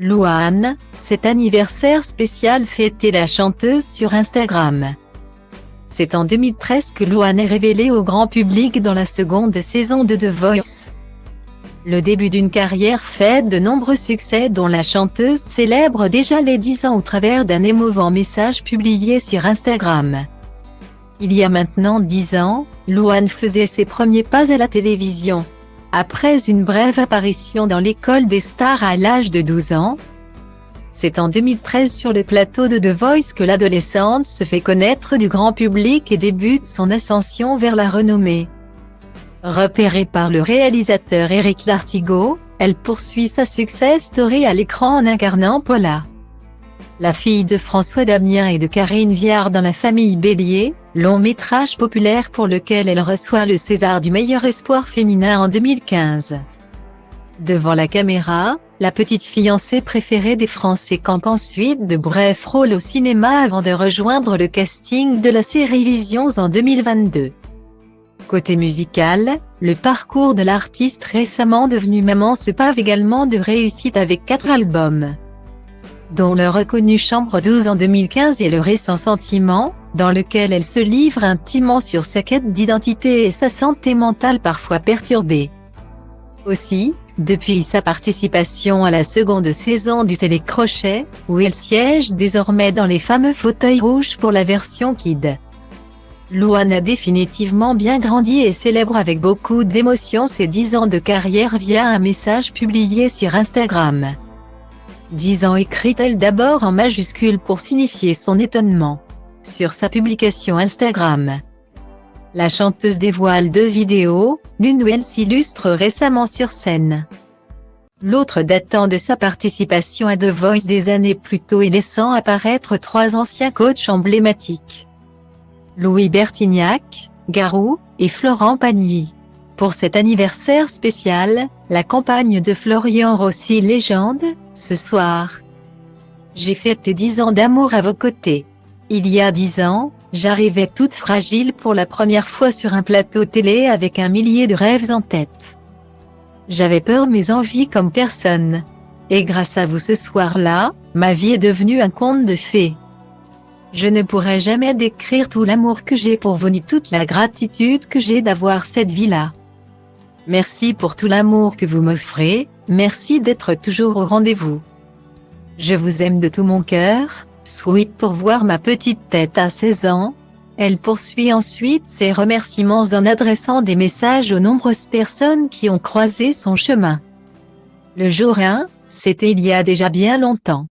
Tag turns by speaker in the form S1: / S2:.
S1: Louane, cet anniversaire spécial fêtait la chanteuse sur Instagram. C'est en 2013 que Louane est révélée au grand public dans la seconde saison de The Voice. Le début d'une carrière faite de nombreux succès dont la chanteuse célèbre déjà les 10 ans au travers d'un émouvant message publié sur Instagram. Il y a maintenant 10 ans, Louane faisait ses premiers pas à la télévision. Après une brève apparition dans l'école des stars à l'âge de 12 ans, c'est en 2013 sur le plateau de The Voice que l'adolescente se fait connaître du grand public et débute son ascension vers la renommée. Repérée par le réalisateur Éric Lartigot, elle poursuit sa success story à l'écran en incarnant Paula, la fille de François Damien et de Karine Viard dans La Famille Bélier, long métrage populaire pour lequel elle reçoit le César du meilleur espoir féminin en 2015. Devant la caméra, la petite fiancée préférée des Français campe ensuite de brefs rôles au cinéma avant de rejoindre le casting de la série Visions en 2022. Côté musical, le parcours de l'artiste récemment devenue maman se pave également de réussite avec 4 albums, dont le reconnu Chambre 12 en 2015 et le récent Sentiment, dans lequel elle se livre intimement sur sa quête d'identité et sa santé mentale parfois perturbée. Aussi, depuis sa participation à la seconde saison du Télécrochet, où elle siège désormais dans les fameux fauteuils rouges pour la version Kid, Louane a définitivement bien grandi et célèbre avec beaucoup d'émotion ses 10 ans de carrière via un message publié sur Instagram. 10 ans écrit-elle d'abord en majuscule pour signifier son étonnement. Sur sa publication Instagram, la chanteuse dévoile 2 vidéos, l'une où elle s'illustre récemment sur scène, l'autre datant de sa participation à The Voice des années plus tôt et laissant apparaître 3 anciens coachs emblématiques: Louis Bertignac, Garou, et Florent Pagny. Pour cet anniversaire spécial, la compagne de Florian Rossi légende, ce soir, j'ai fêté 10 ans d'amour à vos côtés. Il y a 10 ans, j'arrivais toute fragile pour la première fois sur un plateau télé avec un millier de rêves en tête. J'avais peur mais envie comme personne. Et grâce à vous ce soir-là, ma vie est devenue un conte de fées. Je ne pourrai jamais décrire tout l'amour que j'ai pour vous ni toute la gratitude que j'ai d'avoir cette vie-là. Merci pour tout l'amour que vous m'offrez, merci d'être toujours au rendez-vous. Je vous aime de tout mon cœur. Sweet pour voir ma petite tête à 16 ans. Elle poursuit ensuite ses remerciements en adressant des messages aux nombreuses personnes qui ont croisé son chemin. Le jour 1, c'était il y a déjà bien longtemps.